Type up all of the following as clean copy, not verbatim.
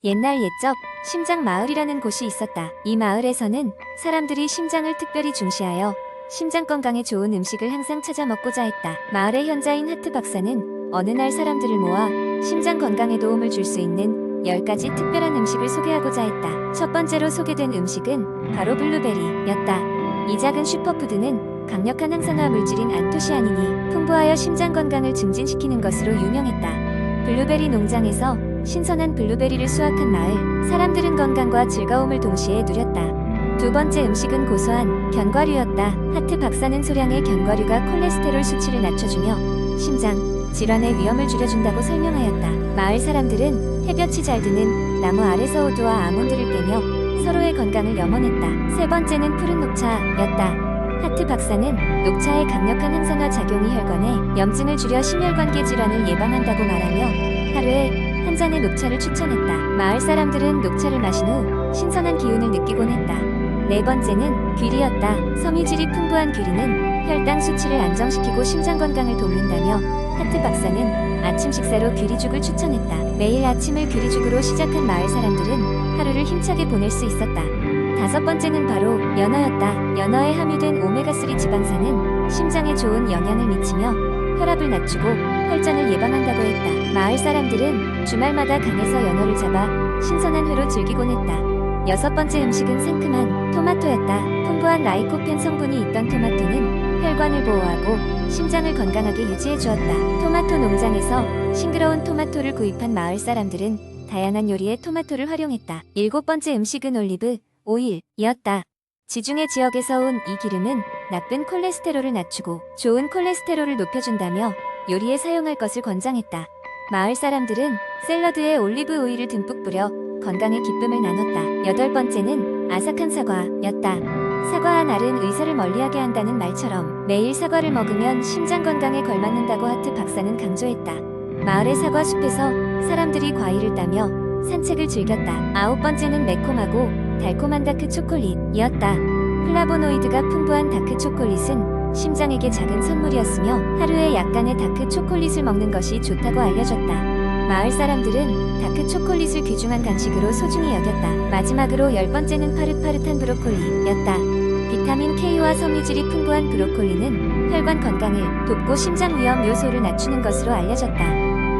옛날 옛적 심장 마을이라는 곳이 있었다. 이 마을에서는 사람들이 심장을 특별히 중시하여 심장 건강에 좋은 음식을 항상 찾아 먹고자 했다. 마을의 현자인 하트 박사는 어느 날 사람들을 모아 심장 건강에 도움을 줄 수 있는 10가지 특별한 음식을 소개하고자 했다. 첫 번째로 소개된 음식은 바로 블루베리였다. 이 작은 슈퍼푸드는 강력한 항산화 물질인 안토시아닌이 풍부하여 심장 건강을 증진시키는 것으로 유명했다. 블루베리 농장에서 신선한 블루베리를 수확한 마을 사람들은 건강과 즐거움을 동시에 누렸다. 두 번째 음식은 고소한 견과류였다. 하트 박사는 소량의 견과류가 콜레스테롤 수치를 낮춰주며 심장 질환의 위험을 줄여준다고 설명하였다. 마을 사람들은 햇볕이 잘 드는 나무 아래서 우두와 아몬드를 깨며 서로의 건강을 염원했다. 세 번째는 푸른 녹차였다. 하트 박사는 녹차의 강력한 항산화 작용이 혈관에 염증을 줄여 심혈관계 질환을 예방한다고 말하며 하루에 한 잔의 녹차를 추천했다. 마을 사람들은 녹차를 마신 후 신선한 기운을 느끼곤 했다. 네 번째는 귀리였다. 섬유질이 풍부한 귀리는 혈당 수치를 안정시키고 심장 건강을 돕는다며 하트 박사는 아침 식사로 귀리죽을 추천했다. 매일 아침을 귀리죽으로 시작한 마을 사람들은 하루를 힘차게 보낼 수 있었다. 다섯 번째는 바로 연어였다. 연어에 함유된 오메가3 지방산은 심장에 좋은 영향을 미치며 혈압을 낮추고 혈전을 예방한다고 했다. 마을 사람들은 주말마다 강에서 연어를 잡아 신선한 회로 즐기곤 했다. 여섯 번째 음식은 상큼한 토마토였다. 풍부한 라이코펜 성분이 있던 토마토는 혈관을 보호하고 심장을 건강하게 유지해 주었다. 토마토 농장에서 싱그러운 토마토를 구입한 마을 사람들은 다양한 요리에 토마토를 활용했다. 일곱 번째 음식은 올리브 오일이었다. 지중해 지역에서 온 이 기름은 나쁜 콜레스테롤을 낮추고 좋은 콜레스테롤을 높여준다며 요리에 사용할 것을 권장했다. 마을 사람들은 샐러드에 올리브 오일을 듬뿍 뿌려 건강의 기쁨을 나눴다. 여덟 번째는 아삭한 사과였다. 사과 한 알은 의사를 멀리하게 한다는 말처럼 매일 사과를 먹으면 심장 건강에 걸맞는다고 하트 박사는 강조했다. 마을의 사과 숲에서 사람들이 과일을 따며 산책을 즐겼다. 아홉 번째는 매콤하고 달콤한 다크 초콜릿이었다. 플라보노이드가 풍부한 다크 초콜릿은 심장에게 작은 선물이었으며 하루에 약간의 다크 초콜릿을 먹는 것이 좋다고 알려졌다. 마을 사람들은 다크 초콜릿을 귀중한 간식으로 소중히 여겼다. 마지막으로 열 번째는 파릇파릇한 브로콜리였다. 비타민 K와 섬유질이 풍부한 브로콜리는 혈관 건강을 돕고 심장 위험 요소를 낮추는 것으로 알려졌다.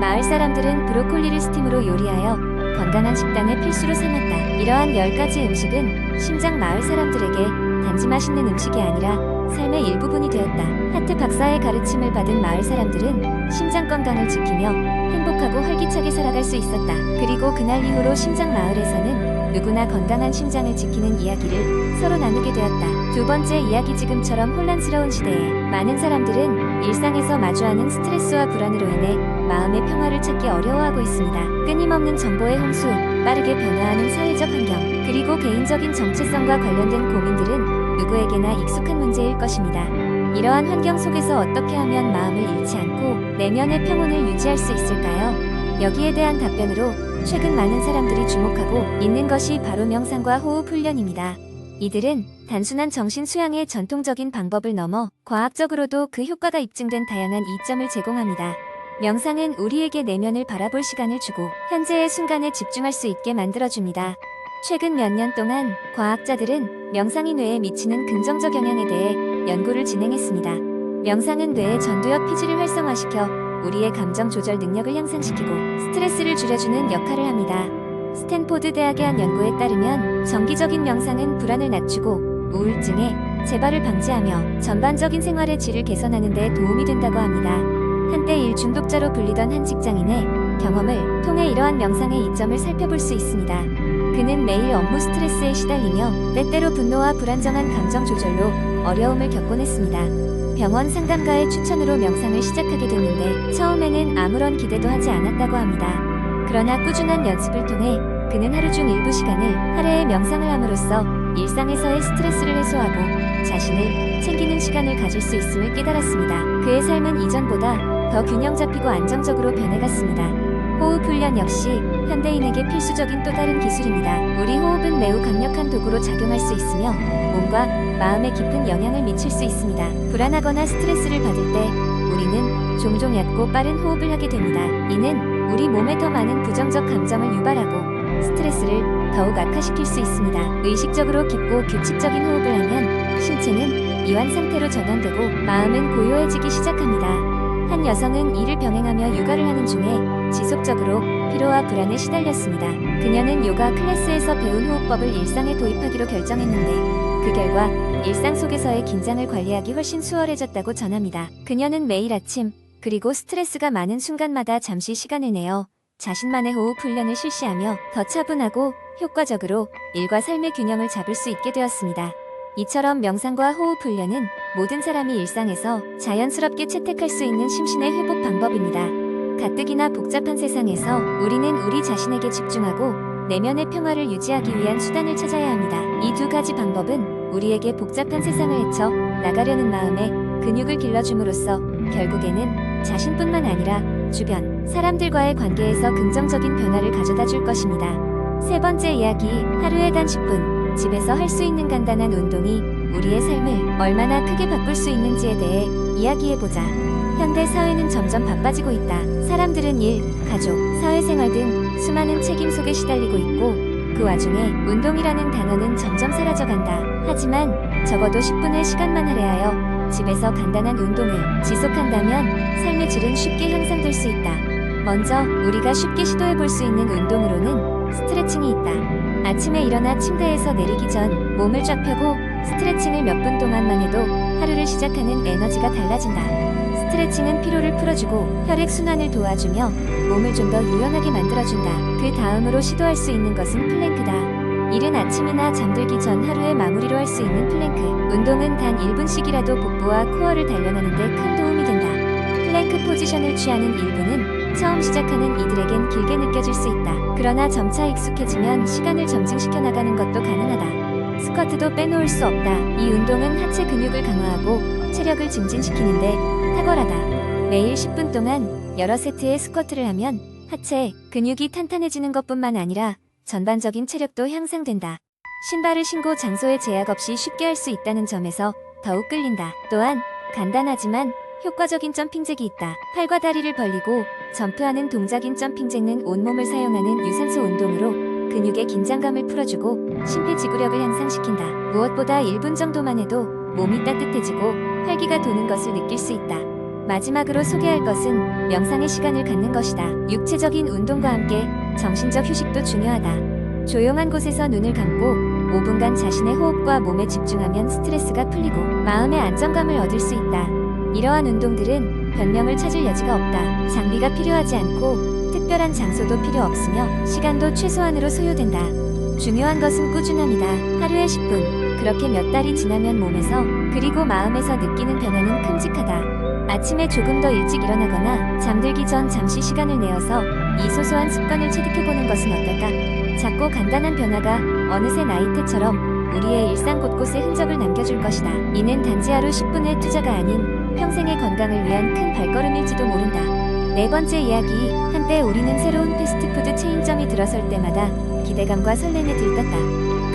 마을 사람들은 브로콜리를 스팀으로 요리하여 건강한 식단의 필수로 삼았다. 이러한 10가지 음식은 심장 마을 사람들에게 단지 맛있는 음식이 아니라 삶의 일부분이 되었다. 하트 박사의 가르침을 받은 마을 사람들은 심장 건강을 지키며 행복하고 활기차게 살아갈 수 있었다. 그리고 그날 이후로 심장 마을에서는 누구나 건강한 심장을 지키는 이야기를 서로 나누게 되었다. 두 번째 이야기 지금처럼 혼란스러운 시대에 많은 사람들은 일상에서 마주하는 스트레스와 불안으로 인해 마음의 평화를 찾기 어려워하고 있습니다. 끊임없는 정보의 홍수, 빠르게 변화하는 사회적 환경, 그리고 개인적인 정체성과 관련된 고민들은 누구에게나 익숙한 문제일 것입니다. 이러한 환경 속에서 어떻게 하면 마음을 잃지 않고 내면의 평온을 유지할 수 있을까요? 여기에 대한 답변으로 최근 많은 사람들이 주목하고 있는 것이 바로 명상과 호흡 훈련입니다. 이들은 단순한 정신 수양의 전통적인 방법을 넘어 과학적으로도 그 효과가 입증된 다양한 이점을 제공합니다. 명상은 우리에게 내면을 바라볼 시간을 주고 현재의 순간에 집중할 수 있게 만들어줍니다. 최근 몇 년 동안 과학자들은 명상이 뇌에 미치는 긍정적 영향에 대해 연구를 진행했습니다. 명상은 뇌의 전두엽 피지를 활성화시켜 우리의 감정 조절 능력을 향상시키고 스트레스를 줄여주는 역할을 합니다. 스탠포드 대학의 한 연구에 따르면 정기적인 명상은 불안을 낮추고 우울증의 재발을 방지하며 전반적인 생활의 질을 개선하는 데 도움이 된다고 합니다. 한때 일 중독자로 불리던 한 직장인의 경험을 통해 이러한 명상의 이점을 살펴볼 수 있습니다. 그는 매일 업무 스트레스에 시달리며 때때로 분노와 불안정한 감정 조절로 어려움을 겪곤 했습니다. 병원 상담가의 추천으로 명상을 시작하게 됐는데 처음에는 아무런 기대도 하지 않았다고 합니다. 그러나 꾸준한 연습을 통해 그는 하루 중 일부 시간을 하루에 명상을 함으로써 일상에서의 스트레스를 해소하고 자신을 챙기는 시간을 가질 수 있음을 깨달았습니다. 그의 삶은 이전보다 더 균형 잡히고 안정적으로 변해갔습니다. 호흡 훈련 역시 현대인에게 필수적인 또 다른 기술입니다. 우리 호흡은 매우 강력한 도구로 작용할 수 있으며 몸과 마음에 깊은 영향을 미칠 수 있습니다. 불안하거나 스트레스를 받을 때 우리는 종종 얕고 빠른 호흡을 하게 됩니다. 이는 우리 몸에 더 많은 부정적 감정을 유발하고 스트레스를 더욱 악화시킬 수 있습니다. 의식적으로 깊고 규칙적인 호흡을 하면 신체는 이완 상태로 전환되고 마음은 고요해지기 시작합니다. 한 여성은 일을 병행하며 육아를 하는 중에 지속적으로 피로와 불안에 시달렸습니다. 그녀는 요가 클래스에서 배운 호흡법을 일상에 도입하기로 결정했는데 그 결과 일상 속에서의 긴장을 관리하기 훨씬 수월해졌다고 전합니다. 그녀는 매일 아침 그리고 스트레스가 많은 순간마다 잠시 시간을 내어 자신만의 호흡 훈련을 실시하며 더 차분하고 효과적으로 일과 삶의 균형을 잡을 수 있게 되었습니다. 이처럼 명상과 호흡 훈련은 모든 사람이 일상에서 자연스럽게 채택할 수 있는 심신의 회복 방법입니다. 가뜩이나 복잡한 세상에서 우리는 우리 자신에게 집중하고 내면의 평화를 유지하기 위한 수단을 찾아야 합니다. 이 두 가지 방법은 우리에게 복잡한 세상을 헤쳐 나가려는 마음에 근육을 길러줌으로써 결국에는 자신뿐만 아니라 주변 사람들과의 관계에서 긍정적인 변화를 가져다 줄 것입니다. 세 번째 이야기, 하루에 단 10분 집에서 할 수 있는 간단한 운동이 우리의 삶을 얼마나 크게 바꿀 수 있는지에 대해 이야기해보자. 현대 사회는 점점 바빠지고 있다. 사람들은 일, 가족, 사회생활 등 수많은 책임 속에 시달리고 있고 그 와중에 운동이라는 단어는 점점 사라져간다. 하지만 적어도 10분의 시간만 할애하여 집에서 간단한 운동을 지속한다면 삶의 질은 쉽게 향상될 수 있다. 먼저 우리가 쉽게 시도해볼 수 있는 운동으로는 스트레칭이 있다. 아침에 일어나 침대에서 내리기 전 몸을 쫙 펴고 스트레칭을 몇 분 동안만 해도 하루를 시작하는 에너지가 달라진다. 스트레칭은 피로를 풀어주고 혈액순환을 도와주며 몸을 좀 더 유연하게 만들어준다. 그 다음으로 시도할 수 있는 것은 플랭크다. 이른 아침이나 잠들기 전 하루의 마무리로 할 수 있는 플랭크. 운동은 단 1분씩이라도 복부와 코어를 단련하는 데 큰 도움이 된다. 플랭크 포지션을 취하는 1분은 처음 시작하는 이들에겐 길게 느껴질 수 있다. 그러나 점차 익숙해지면 시간을 점증시켜 나가는 것도 가능하다. 스쿼트도 빼놓을 수 없다. 이 운동은 하체 근육을 강화하고 체력을 증진시키는데 탁월하다. 매일 10분 동안 여러 세트의 스쿼트를 하면 하체 근육이 탄탄해지는 것뿐만 아니라 전반적인 체력도 향상된다. 신발을 신고 장소에 제약 없이 쉽게 할 수 있다는 점에서 더욱 끌린다. 또한 간단하지만 효과적인 점핑잭이 있다. 팔과 다리를 벌리고 점프하는 동작인 점핑잭은 온몸을 사용하는 유산소 운동으로 근육의 긴장감을 풀어주고 심폐지구력을 향상시킨다. 무엇보다 1분 정도만 해도 몸이 따뜻해지고 활기가 도는 것을 느낄 수 있다. 마지막으로 소개할 것은 명상의 시간을 갖는 것이다. 육체적인 운동과 함께 정신적 휴식도 중요하다. 조용한 곳에서 눈을 감고 5분간 자신의 호흡과 몸에 집중하면 스트레스가 풀리고 마음의 안정감을 얻을 수 있다. 이러한 운동들은 변명을 찾을 여지가 없다. 장비가 필요하지 않고 특별한 장소도 필요 없으며 시간도 최소한으로 소요된다. 중요한 것은 꾸준함이다. 하루에 10분, 그렇게 몇 달이 지나면 몸에서 그리고 마음에서 느끼는 변화는 큼직하다. 아침에 조금 더 일찍 일어나거나 잠들기 전 잠시 시간을 내어서 이 소소한 습관을 체득해보는 것은 어떨까? 작고 간단한 변화가 어느새 나이테처럼 우리의 일상 곳곳에 흔적을 남겨줄 것이다. 이는 단지 하루 10분의 투자가 아닌 평생의 건강을 위한 큰 발걸음일지도 모른다. 네 번째 이야기, 한때 우리는 새로운 패스트푸드 체인점이 들어설 때마다 기대감과 설렘에 들떴다.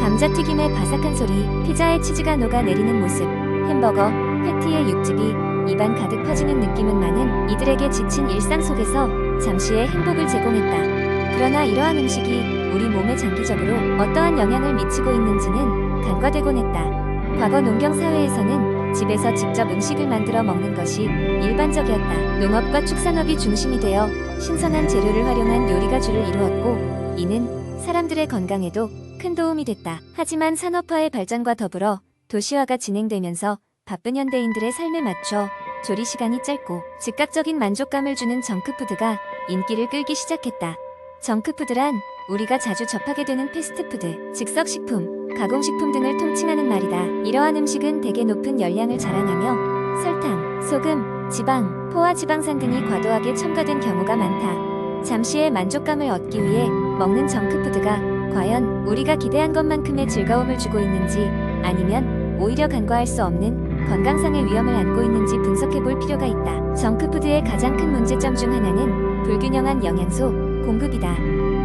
감자튀김의 바삭한 소리, 피자의 치즈가 녹아내리는 모습, 햄버거, 패티의 육즙이 입안 가득 퍼지는 느낌은 많은 이들에게 지친 일상 속에서 잠시의 행복을 제공했다. 그러나 이러한 음식이 우리 몸에 장기적으로 어떠한 영향을 미치고 있는지는 간과되곤 했다. 과거 농경 사회에서는 집에서 직접 음식을 만들어 먹는 것이 일반적이었다. 농업과 축산업이 중심이 되어 신선한 재료를 활용한 요리가 주를 이루었고 이는 사람들의 건강에도 큰 도움이 됐다. 하지만 산업화의 발전과 더불어 도시화가 진행되면서 바쁜 현대인들의 삶에 맞춰 조리 시간이 짧고 즉각적인 만족감을 주는 정크푸드가 인기를 끌기 시작했다. 정크푸드란 우리가 자주 접하게 되는 패스트푸드, 즉석식품, 가공식품 등을 통칭하는 말이다. 이러한 음식은 대개 높은 열량을 자랑하며 설탕, 소금, 지방, 포화지방산 등이 과도하게 첨가된 경우가 많다. 잠시의 만족감을 얻기 위해 먹는 정크푸드가 과연 우리가 기대한 것만큼의 즐거움을 주고 있는지 아니면 오히려 간과할 수 없는 건강상의 위험을 안고 있는지 분석해볼 필요가 있다. 정크푸드의 가장 큰 문제점 중 하나는 불균형한 영양소 공급이다.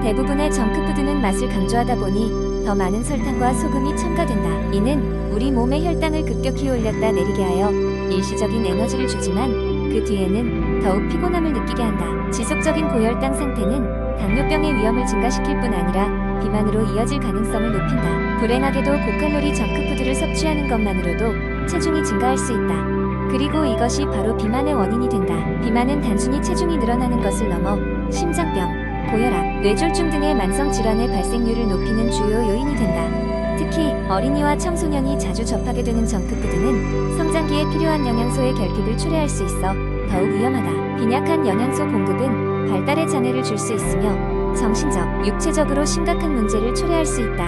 대부분의 정크푸드는 맛을 강조하다 보니 더 많은 설탕과 소금이 첨가된다. 이는 우리 몸의 혈당을 급격히 올렸다 내리게 하여 일시적인 에너지를 주지만 그 뒤에는 더욱 피곤함을 느끼게 한다. 지속적인 고혈당 상태는 당뇨병의 위험을 증가시킬 뿐 아니라 비만으로 이어질 가능성을 높인다. 불행하게도 고칼로리 정크푸드를 섭취하는 것만으로도 체중이 증가할 수 있다. 그리고 이것이 바로 비만의 원인이 된다. 비만은 단순히 체중이 늘어나는 것을 넘어 심장병, 고혈압, 뇌졸중 등의 만성 질환의 발생률을 높이는 주요 요인이 된다. 특히 어린이와 청소년이 자주 접하게 되는 정크푸드는 성장기에 필요한 영양소의 결핍을 초래할 수 있어 더욱 위험하다. 빈약한 영양소 공급은 발달에 장애를 줄 수 있으며 정신적, 육체적으로 심각한 문제를 초래할 수 있다.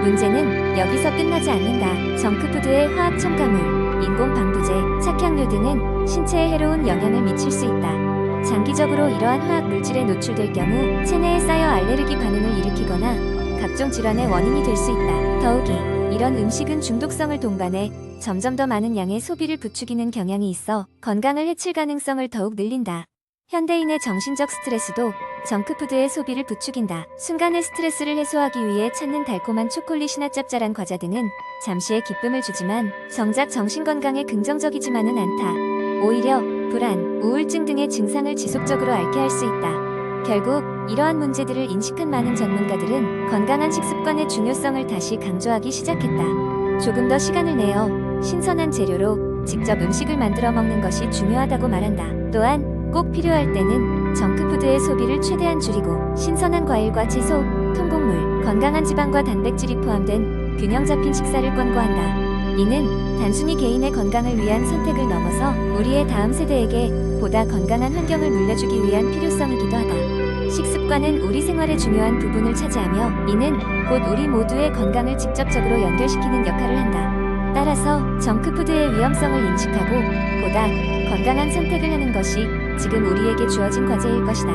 문제는 여기서 끝나지 않는다. 정크푸드의 화학 첨가물, 인공 방부제, 착향료 등은 신체에 해로운 영향을 미칠 수 있다. 장기적으로 이러한 화학 물질에 노출될 경우 체내에 쌓여 알레르기 반응을 일으키거나 각종 질환의 원인이 될 수 있다. 더욱이 이런 음식은 중독성을 동반해 점점 더 많은 양의 소비를 부추기는 경향이 있어 건강을 해칠 가능성을 더욱 늘린다. 현대인의 정신적 스트레스도 정크푸드의 소비를 부추긴다. 순간의 스트레스를 해소하기 위해 찾는 달콤한 초콜릿이나 짭짤한 과자 등은 잠시의 기쁨을 주지만 정작 정신건강에 긍정적이지만은 않다. 오히려 불안, 우울증 등의 증상을 지속적으로 앓게 할 수 있다. 결국 이러한 문제들을 인식한 많은 전문가들은 건강한 식습관의 중요성을 다시 강조하기 시작했다. 조금 더 시간을 내어 신선한 재료로 직접 음식을 만들어 먹는 것이 중요하다고 말한다. 또한 꼭 필요할 때는 정크푸드의 소비를 최대한 줄이고 신선한 과일과 채소, 통곡물, 건강한 지방과 단백질이 포함된 균형 잡힌 식사를 권고한다. 이는 단순히 개인의 건강을 위한 선택을 넘어서 우리의 다음 세대에게 보다 건강한 환경을 물려주기 위한 필요성이기도 하다. 식습관은 우리 생활의 중요한 부분을 차지하며 이는 곧 우리 모두의 건강을 직접적으로 연결시키는 역할을 한다. 따라서 정크푸드의 위험성을 인식하고 보다 건강한 선택을 하는 것이 지금 우리에게 주어진 과제일 것이다.